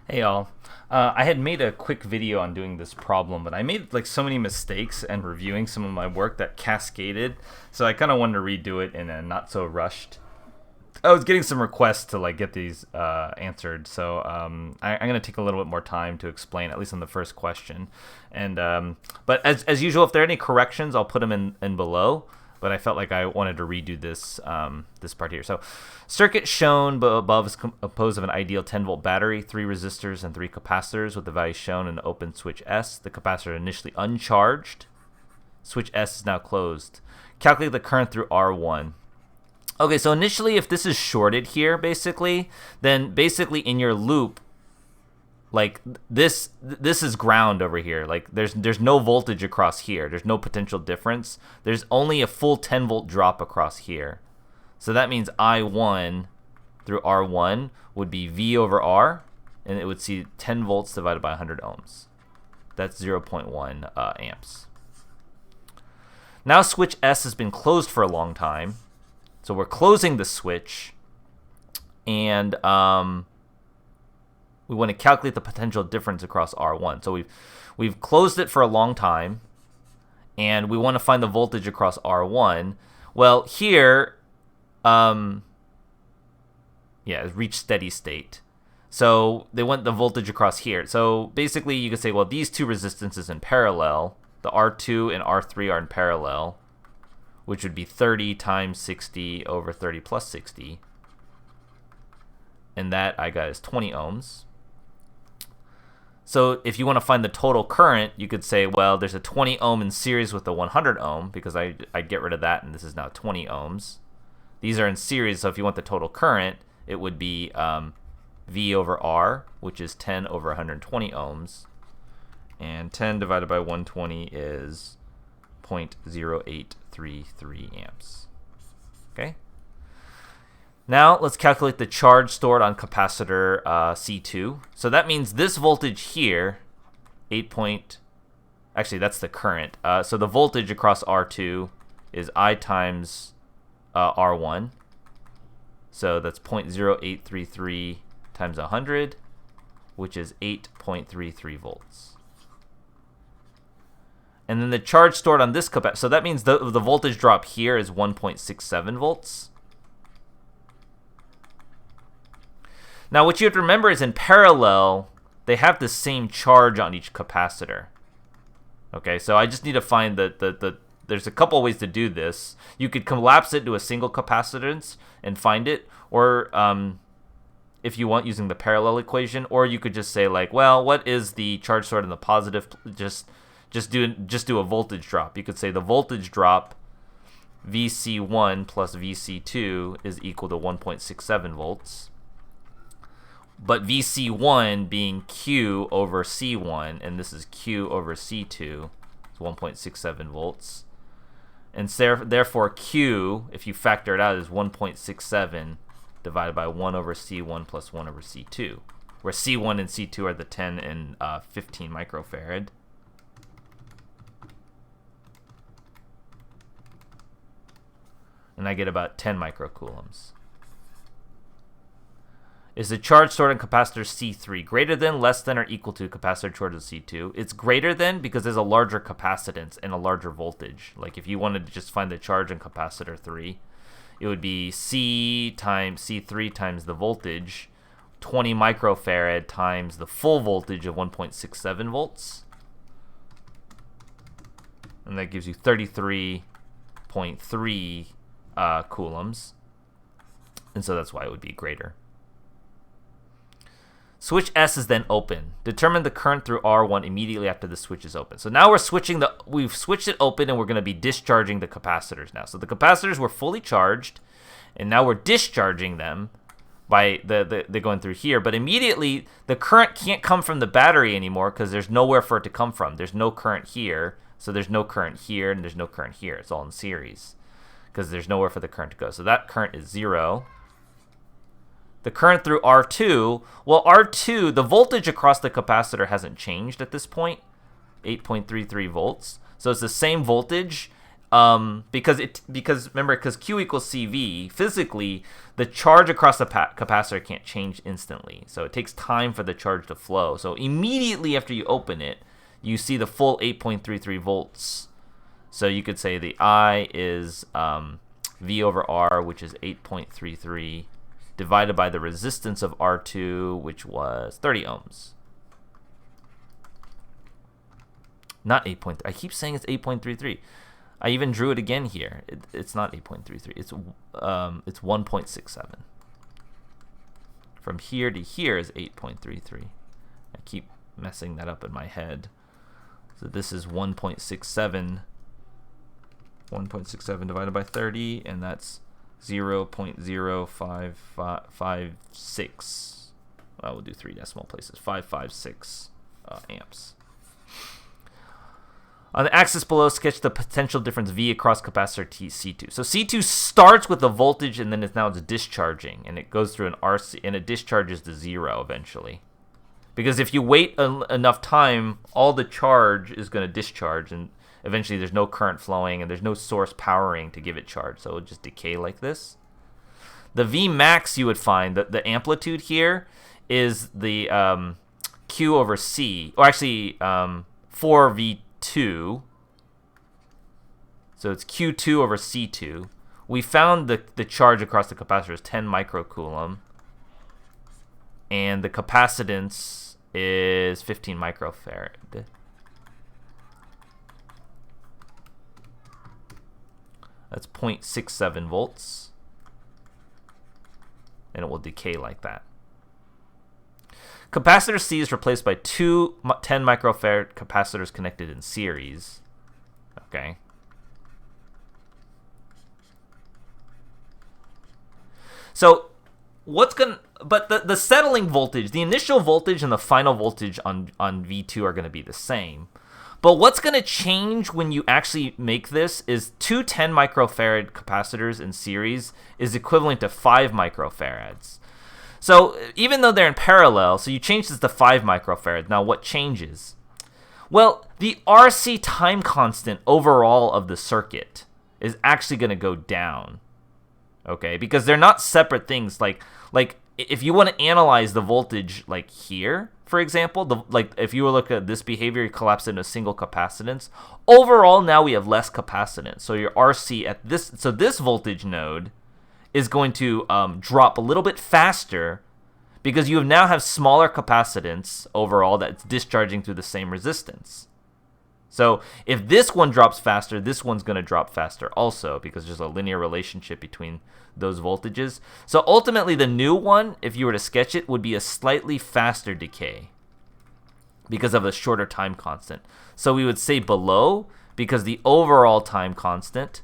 Hey y'all. I had made a quick video on doing this problem, but I made like so many mistakes and reviewing some of my work that cascaded, so I kind of wanted to redo it in a not so rushed. I was getting some requests to like get these answered, so I'm gonna take a little bit more time to explain, at least on the first question. And but as usual, if there are any corrections, I'll put them in below. But I felt like I wanted to redo this part here. So, circuit shown above is composed of an ideal 10-volt battery, 3 resistors, and 3 capacitors with the value shown in the open switch S. The capacitor initially uncharged. Switch S is now closed. Calculate the current through R1. Okay, so initially, if this is shorted here, then basically in your loop, like this is ground over here. Like there's no voltage across here. There's no potential difference. There's only a full 10-volt drop across here. So that means I1 through R1 would be V over R, and it would see 10 volts divided by 100 ohms. That's 0.1 amps. Now switch S has been closed for a long time. So we're closing the switch, and we want to calculate the potential difference across R1. So we've closed it for a long time, and we want to find the voltage across R1. Well, here, it's reached steady state. So they want the voltage across here. So basically, you could say, well, these two resistances in parallel, the R2 and R3 are in parallel, which would be 30 times 60 over 30 plus 60. And that I got is 20 ohms. So if you want to find the total current, you could say, well, there's a 20 ohm in series with the 100 ohm, because I get rid of that, and this is now 20 ohms. These are in series, so if you want the total current, it would be V over R, which is 10 over 120 ohms. And 10 divided by 120 is 0.0833 amps. Okay? Now let's calculate the charge stored on capacitor C2. So that means this voltage here, actually that's the current. So the voltage across R2 is I times R1. So that's 0.0833 times 100, which is 8.33 volts. And then the charge stored on this capacitor, so that means the voltage drop here is 1.67 volts. Now, what you have to remember is in parallel, they have the same charge on each capacitor. Okay, so I just need to find there's a couple ways to do this. You could collapse it to a single capacitance and find it, or if you want, using the parallel equation, or you could just say like, well, what is the charge stored in the positive? Just do a voltage drop. You could say the voltage drop VC1 plus VC2 is equal to 1.67 volts. But VC1 being Q over C1, and this is Q over C2, it's 1.67 volts. And therefore Q, if you factor it out, is 1.67 divided by 1 over C1 plus 1 over C2, where C1 and C2 are the 10 and 15 microfarad. And I get about 10 microcoulombs. Is the charge stored in capacitor C3 greater than, less than, or equal to capacitor charge of C2? It's greater than because there's a larger capacitance and a larger voltage. Like if you wanted to just find the charge in capacitor 3, it would be C times C3 times the voltage, 20 microfarad times the full voltage of 1.67 volts. And that gives you 33.3 coulombs. And so that's why it would be greater. Switch S is then open. Determine the current through R1 immediately after the switch is open. So now we've switched it open, and we're going to be discharging the capacitors now. So the capacitors were fully charged, and now we're discharging them by they're going through here. But immediately the current can't come from the battery anymore because there's nowhere for it to come from. There's no current here, so there's no current here, and there's no current here. It's all in series because there's nowhere for the current to go. So that current is 0. The current through R2, well, R2, the voltage across the capacitor hasn't changed at this point, 8.33 volts. So it's the same voltage. because remember, because Q equals CV, physically the charge across the capacitor can't change instantly, so it takes time for the charge to flow. So immediately after you open it, you see the full 8.33 volts. So you could say the I is V over R, which is 8.33, divided by the resistance of R2, which was 30 ohms. Not 8. I keep saying it's 8.33. I even drew it again here. It's not 8.33. It's 1.67. From here to here is 8.33. I keep messing that up in my head. So this is 1.67. 1.67 divided by 30, and that's 0.0556. We'll do 3 decimal places. 556 amps. On the axis below, sketch the potential difference V across capacitor C2. So C2 starts with the voltage, and then it's discharging, and it goes through an RC, and it discharges to 0 eventually. Because if you wait enough time, all the charge is going to discharge, and eventually there's no current flowing, and there's no source powering to give it charge, so it'll just decay like this. The V max you would find, that the amplitude here is the Q over C, or actually 4V2. So it's Q2 over C2. We found the charge across the capacitor is 10 microcoulomb, and the capacitance is 15 microfarad. That's 0.67 volts, and it will decay like that. Capacitor C is replaced by two 10 microfarad capacitors connected in series. Okay. So but the settling voltage, the initial voltage and the final voltage on V2 are going to be the same. But what's going to change when you actually make this is two 10 microfarad capacitors in series is equivalent to 5 microfarads. So even though they're in parallel, so you change this to 5 microfarads. Now what changes? Well, the RC time constant overall of the circuit is actually going to go down. Okay, because they're not separate things. Like if you want to analyze the voltage like here, for example, if you were look at this behavior, you collapse into a single capacitance. Overall, now we have less capacitance. So your RC at this voltage node is going to drop a little bit faster because you now have smaller capacitance overall that's discharging through the same resistance. So if this one drops faster, this one's going to drop faster also because there's a linear relationship between those voltages. So ultimately the new one, if you were to sketch it, would be a slightly faster decay because of a shorter time constant. So we would say below because the overall time constant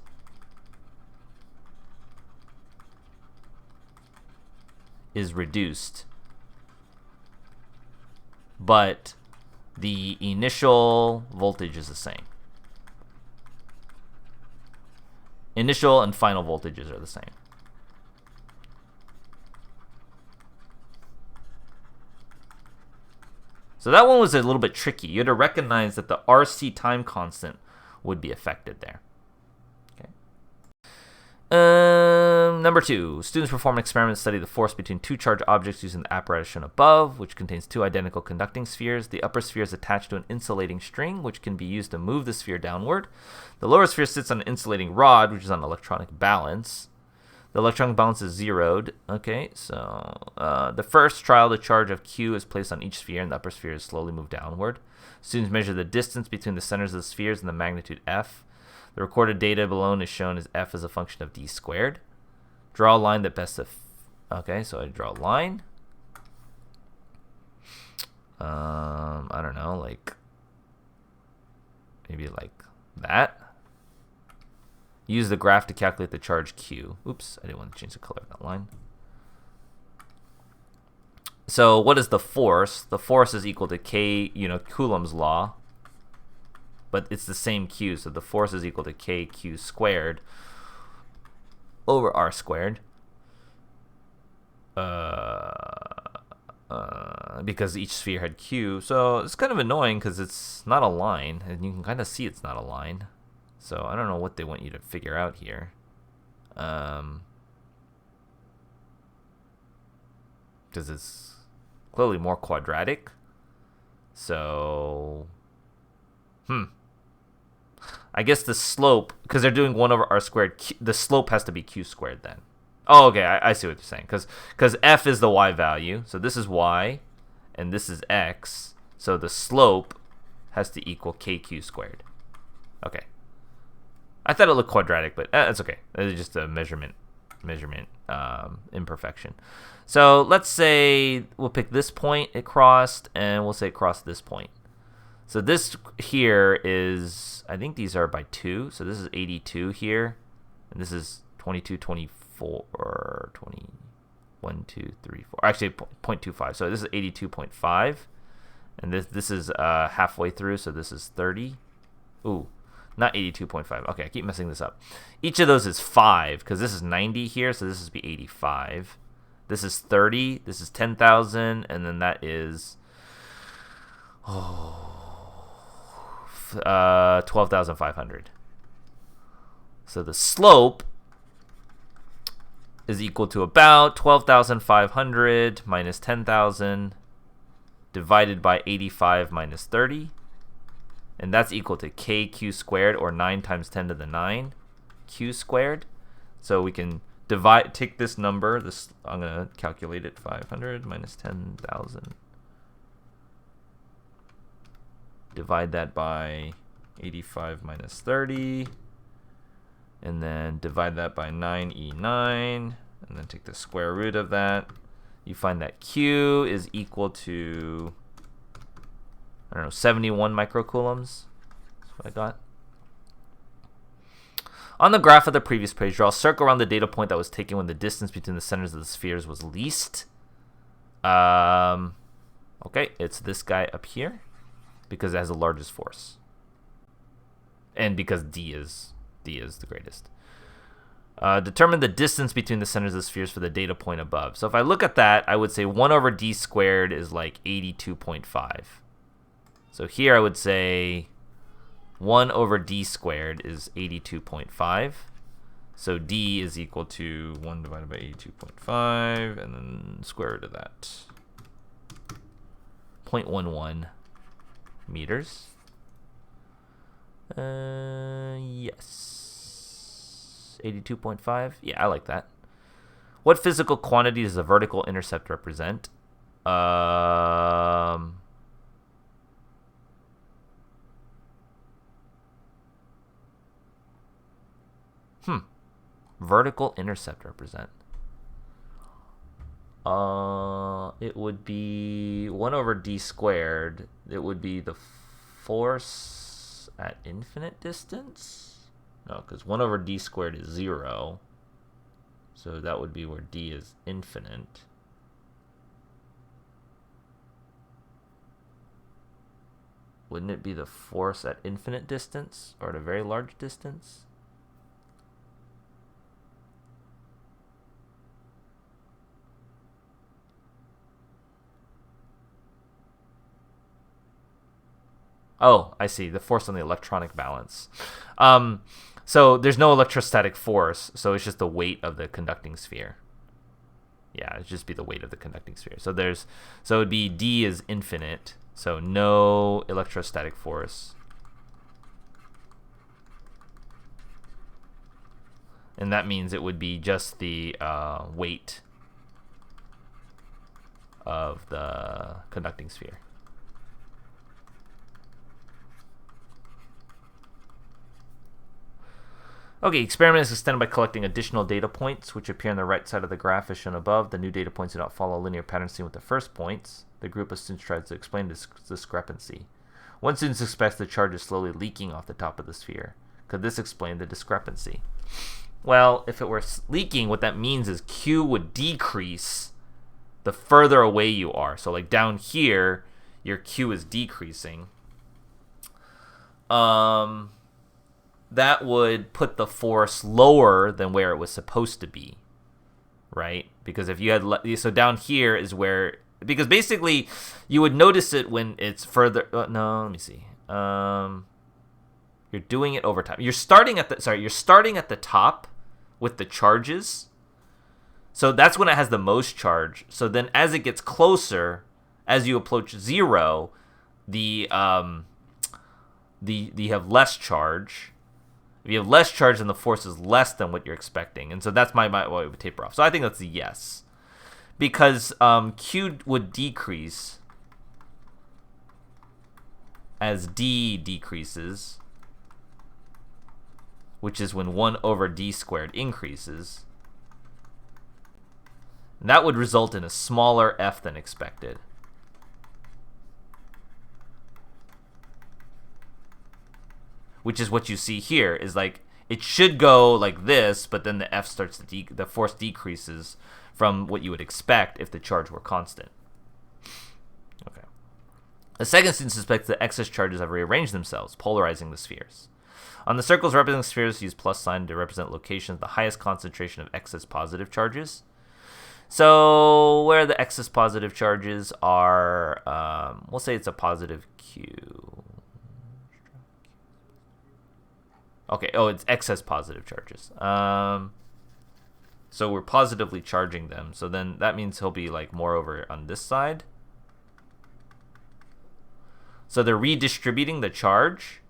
is reduced, but the initial voltage is the same. Initial and final voltages are the same. So that one was a little bit tricky. You had to recognize that the RC time constant would be affected there. Number 2, students perform an experiment to study the force between two charged objects using the apparatus shown above, which contains two identical conducting spheres. The upper sphere is attached to an insulating string, which can be used to move the sphere downward. The lower sphere sits on an insulating rod, which is on electronic balance. The electronic balance is zeroed. Okay, so the first trial, the charge of Q is placed on each sphere, and the upper sphere is slowly moved downward. Students measure the distance between the centers of the spheres and the magnitude F. The recorded data below is shown as F as a function of d squared. Draw a line that best okay, so I draw a line. I don't know, like maybe like that. Use the graph to calculate the charge Q. Oops, I didn't want to change the color of that line. So what is the force? The force is equal to K, Coulomb's law. But it's the same Q, so the force is equal to KQ squared over R squared. Because each sphere had Q. So it's kind of annoying because it's not a line, and you can kind of see it's not a line. So I don't know what they want you to figure out here. Because it's clearly more quadratic. So, I guess the slope, because they're doing 1 over r squared, the slope has to be q squared then. Oh, okay, I see what you're saying. Because f is the y value, so this is y, and this is x. So the slope has to equal kq squared. Okay. I thought it looked quadratic, but that's okay. It's just a measurement imperfection. So let's say we'll pick this point it crossed, and we'll say it crossed this point. So this here is, I think these are by 2. So this is 82 here, and this is 22, 24, 21, 2, 3, 4. Actually, 0.25. So this is 82.5, and this is halfway through. So this is 30. Ooh. Not 82.5. Okay, I keep messing this up. Each of those is 5, because this is 90 here, so this is be 85. This is 30. This is 10,000, and then that is 12,500. So the slope is equal to about 12,500 minus 10,000 divided by 85 minus 30. And that's equal to kq squared, or 9 times 10 to the 9 q squared. So we can take this number. I'm going to calculate it. 500 minus 10,000. Divide that by 85 minus 30. And then divide that by 9e9. And then take the square root of that. You find that q is equal to, I don't know, 71 microcoulombs. That's what I got. On the graph of the previous page, draw a circle around the data point that was taken when the distance between the centers of the spheres was least. Okay, it's this guy up here because it has the largest force, and because d is the greatest. Determine the distance between the centers of the spheres for the data point above. So if I look at that, I would say 1 over d squared is like 82.5. So here I would say 1 over d squared is 82.5. So d is equal to 1 divided by 82.5, and then square root of that. 0.11 meters. Yes. 82.5. Yeah, I like that. What physical quantity does the vertical intercept represent? Vertical intercept represent. It would be 1 over d squared. It would be the force at infinite distance? No, because 1 over d squared is 0. So that would be where d is infinite. Wouldn't it be the force at infinite distance, or at a very large distance? Oh, I see. The force on the electronic balance. So there's no electrostatic force, so it's just the weight of the conducting sphere. Yeah, it'd just be the weight of the conducting sphere. So it'd be d is infinite, so no electrostatic force. And that means it would be just the weight of the conducting sphere. Okay, experiment is extended by collecting additional data points, which appear on the right side of the graph as shown above. The new data points do not follow a linear pattern seen with the first points. The group of students tries to explain this discrepancy. One student suspects the charge is slowly leaking off the top of the sphere. Could this explain the discrepancy? Well, if it were leaking, what that means is Q would decrease the further away you are. So like down here, your Q is decreasing. That would put the force lower than where it was supposed to be, right? Because if you had, so down here is where, because basically you would notice it when it's further, no, let me see. You're doing it over time. You're starting at the top with the charges. So that's when it has the most charge. So then as it gets closer, as you approach 0, you have less charge. If you have less charge, then the force is less than what you're expecting. And so that's why it would taper off. So I think that's a yes. Because Q would decrease as D decreases, which is when 1 over D squared increases. And that would result in a smaller F than expected. Which is what you see here, is like, it should go like this, but then the F starts to, the force decreases from what you would expect if the charge were constant. Okay. The second student suspects that excess charges have rearranged themselves, polarizing the spheres. On the circles representing spheres, use plus sign to represent locations with the highest concentration of excess positive charges. So where the excess positive charges are, we'll say it's a positive Q. Okay, it's excess positive charges. So we're positively charging them. So then that means he'll be like more over on this side. So they're redistributing the charge.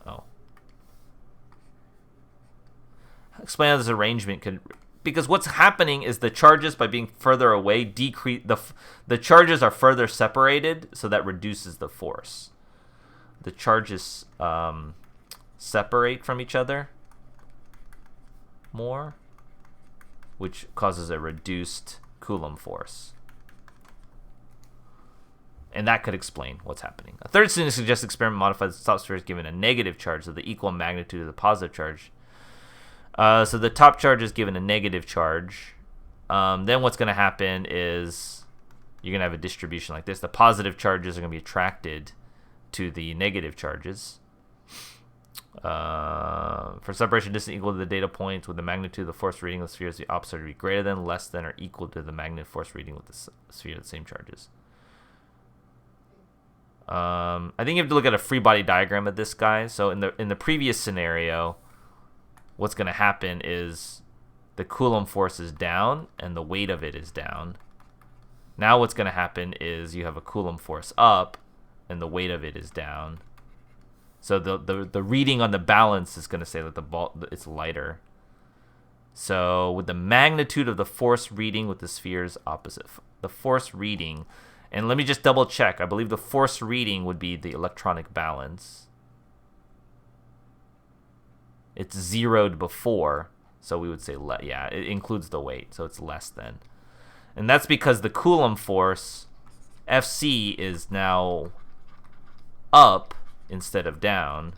Oh. Explain how this arrangement could... Because what's happening is the charges, by being further away, decrease... The charges are further separated, so that reduces the force. The charges separate from each other more, which causes a reduced Coulomb force. And that could explain what's happening. A third student suggests experiment modifies the top sphere is given a negative charge, so the equal magnitude of the positive charge. So the top charge is given a negative charge. Then what's going to happen is you're going to have a distribution like this. The positive charges are going to be attracted to the negative charges. For separation distance equal to the data points with the magnitude of the force reading of the spheres, the opposite would be greater than, less than, or equal to the magnetic force reading with the sphere of the same charges. I think you have to look at a free body diagram of this guy. So in the previous scenario, what's going to happen is the Coulomb force is down and the weight of it is down. Now what's going to happen is you have a Coulomb force up and the weight of it is down. So the reading on the balance is going to say that the ball it's lighter. So with the magnitude of the force reading with the spheres opposite, the force reading, and let me just double check. I believe the force reading would be the electronic balance. It's zeroed before, so we would say yeah, it includes the weight, so it's less than. And that's because the Coulomb force, Fc, is now up instead of down.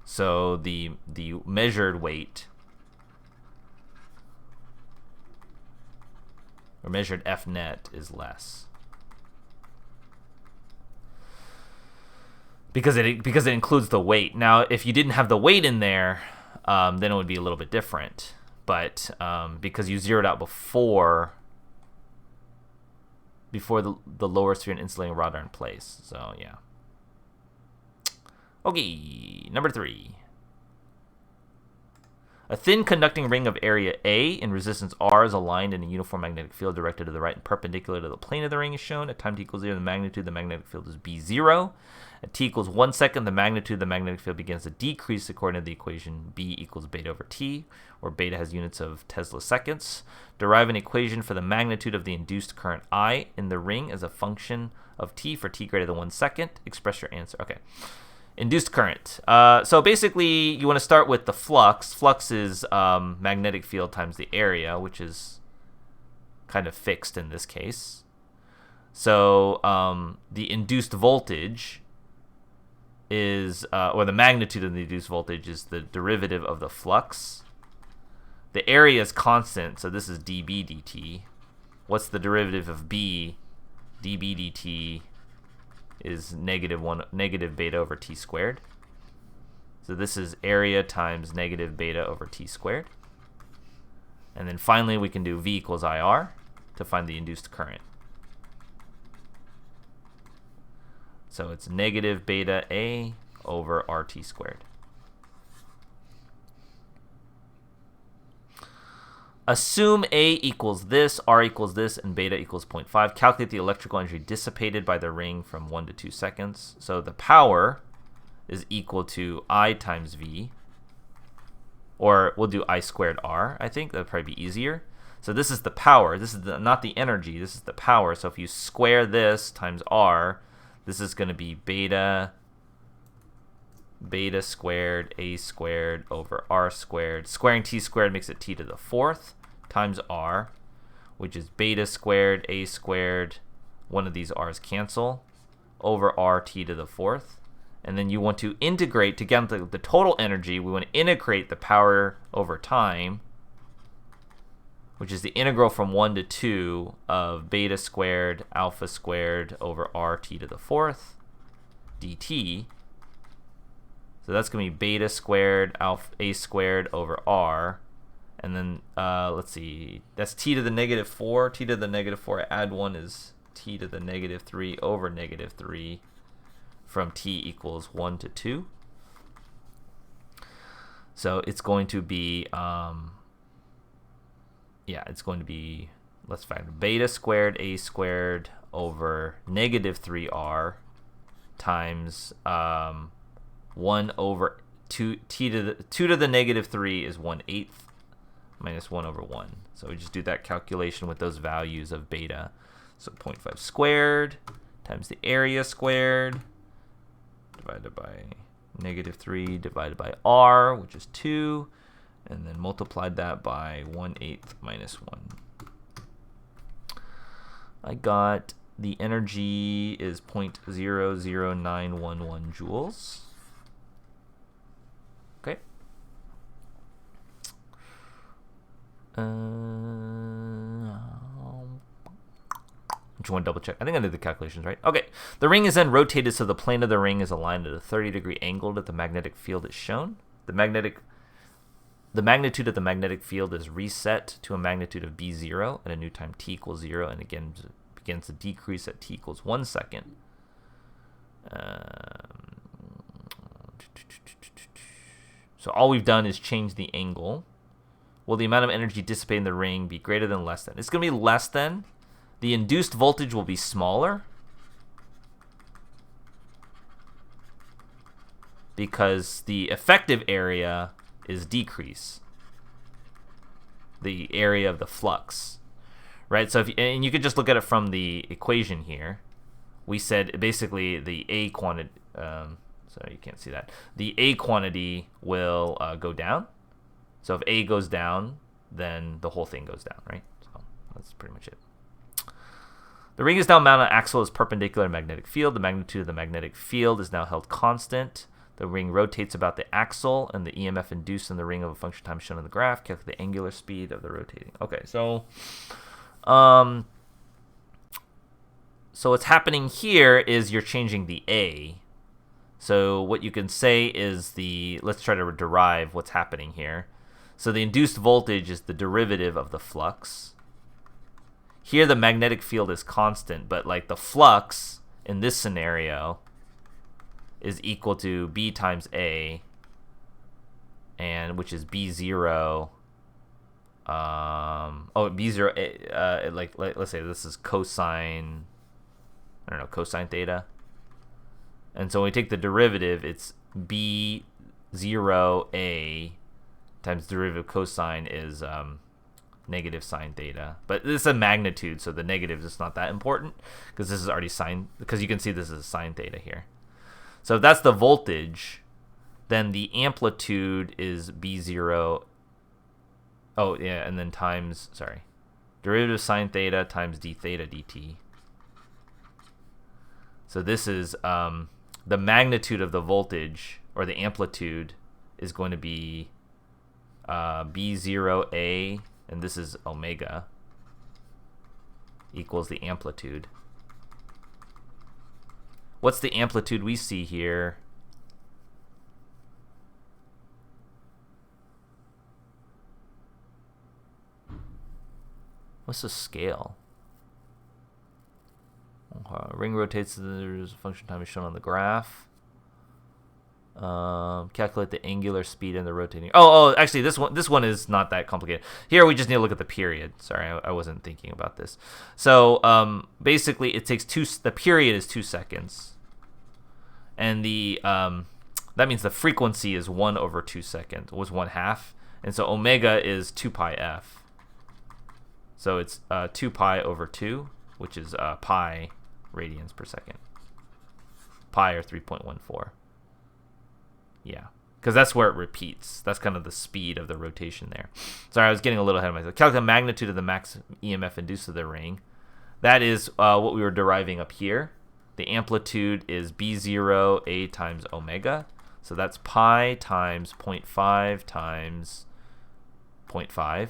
So the measured weight, or measured F net, is less. Because it includes the weight. Now, if you didn't have the weight in there, then it would be a little bit different. But because you zeroed out before the lower sphere and insulating rod are in place. So, yeah. Okay, number 3. A thin conducting ring of area A in resistance R is aligned in a uniform magnetic field directed to the right and perpendicular to the plane of the ring is shown. At time t equals 0, the magnitude of the magnetic field is B0. At t equals 1 second, the magnitude of the magnetic field begins to decrease according to the equation B equals beta over t, where beta has units of Tesla seconds. Derive an equation for the magnitude of the induced current I in the ring as a function of t for t greater than 1 second. Express your answer. Okay. Induced current. So basically, you want to start with the flux. Flux is magnetic field times the area, which is kind of fixed in this case. So the induced voltage is, or the magnitude of the induced voltage is the derivative of the flux. The area is constant, so this is dB dt. What's the derivative of B? dB dt is negative beta over t squared. So this is area times negative beta over t squared. And then finally we can do V equals IR to find the induced current. So it's negative beta A over RT squared. Assume A equals this, R equals this, and beta equals 0.5. Calculate the electrical energy dissipated by the ring from 1 to 2 seconds. So the power is equal to I times V. Or we'll do I squared R, I think. That would probably be easier. So this is the power. This is not the energy. This is the power. So if you square this times R, this is going to be beta squared A squared over R squared. Squaring T squared makes it T to the 4th times R, which is beta squared A squared. One of these R's cancel over R T to the 4th. And then you want to integrate to get the total energy. We want to integrate the power over time, which is the integral from 1 to 2 of beta squared alpha squared over RT to the 4th dt. So that's going to be beta squared alpha A squared over R. And then, let's see, that's T to the negative 4. T to the negative 4, add 1 is T to the negative 3 over negative 3 from T equals 1 to 2. So it's going to be, it's going to be, let's factor beta squared A squared over negative 3R times 1 over 2, T to the 2 to the negative 3 is 1/8 minus 1 over 1. So we just do that calculation with those values of beta. So 0.5 squared times the area squared divided by negative 3 divided by R, which is 2, and then multiplied that by 1/8 minus 1. I got the energy is 0.00911 joules. Okay. Just want to double check. I think I did the calculations right. Okay. The ring is then rotated so the plane of the ring is aligned at a 30-degree angle that the magnetic field is shown. The magnitude of the magnetic field is reset to a magnitude of B0 at a new time t equals 0, and again begins to decrease at t equals 1 second. So all we've done is change the angle. Will the amount of energy dissipated in the ring be greater than, less than? It's going to be less than. The induced voltage will be smaller because the effective area is decrease, the area of the flux, right? So and you could just look at it from the equation here. We said basically the A quantity, sorry, you can't see that. The A quantity will go down. So if A goes down, then the whole thing goes down, right? So that's pretty much it. The ring is now mounted on axle as perpendicular to magnetic field. The magnitude of the magnetic field is now held constant. The ring rotates about the axle, and the EMF induced in the ring of a function time shown in the graph. Calculate the angular speed of the rotating. Okay, so what's happening here is you're changing the A. So what you can say is let's try to derive what's happening here. So the induced voltage is the derivative of the flux. Here the magnetic field is constant, but like the flux in this scenario is equal to B times A, and which is B0. B0. Let's say this is cosine. I don't know, cosine theta. And so when we take the derivative, it's B0A times derivative of cosine is negative sine theta. But this is a magnitude, so the negative is not that important because this is already sine, because you can see this is sine theta here. So if that's the voltage, then the amplitude is B0. Oh, yeah, and then times, derivative of sine theta times d theta dt. So this is the magnitude of the voltage, or the amplitude, is going to be B0A, and this is omega, equals the amplitude. What's the amplitude we see here? What's the scale? Ring rotates. There's a function time is shown on the graph. Calculate the angular speed and the rotating. Actually, this one is not that complicated. Here we just need to look at the period. Sorry, I wasn't thinking about this. So basically, it takes the period is 2 seconds, and the that means the frequency is 1 over 2 seconds. Was 1/2, and so omega is 2 pi f. So it's 2 pi over 2, which is pi radians per second. Pi or 3.14. Yeah, because that's where it repeats. That's kind of the speed of the rotation there. Sorry, I was getting a little ahead of myself. Calculate the magnitude of the max EMF induced to the ring. That is what we were deriving up here. The amplitude is B0 A times omega. So that's pi times 0.5 times 0.5,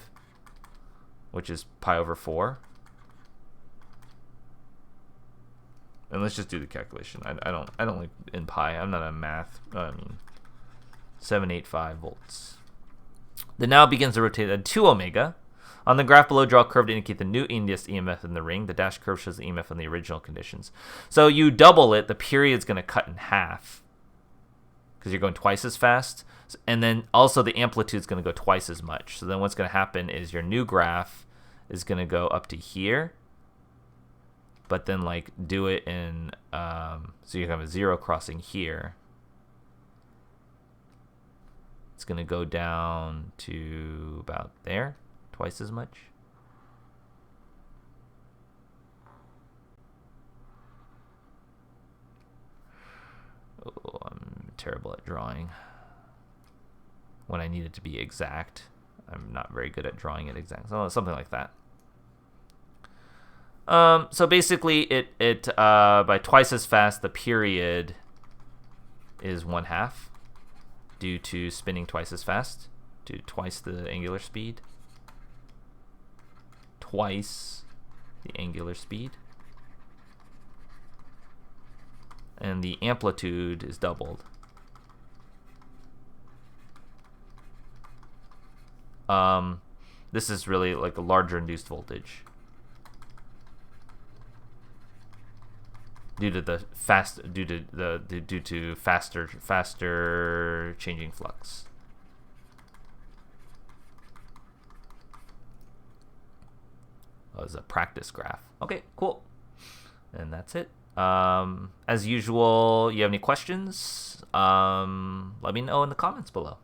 which is pi over 4. And let's just do the calculation. I don't like in pi. I'm not a math. 785 volts. The now begins to rotate at 2 omega. On the graph below, draw a curve to indicate the new induced EMF in the ring. The dashed curve shows the EMF in the original conditions. So you double it, the period's going to cut in half because you're going twice as fast. And then also the amplitude's going to go twice as much. So then what's going to happen is your new graph is going to go up to here. But then like do it in, so you have a 0 crossing here. It's going to go down to about there, twice as much. Oh, I'm terrible at drawing. When I need it to be exact, I'm not very good at drawing it exact. So something like that. So basically, it by twice as fast, the period is 1/2. Due to spinning twice as fast, to twice the angular speed. Twice the angular speed. And the amplitude is doubled. This is really like a larger induced voltage. Due to faster changing flux. Oh, it's a practice graph. Okay, cool. And that's it. As usual, you have any questions? Let me know in the comments below.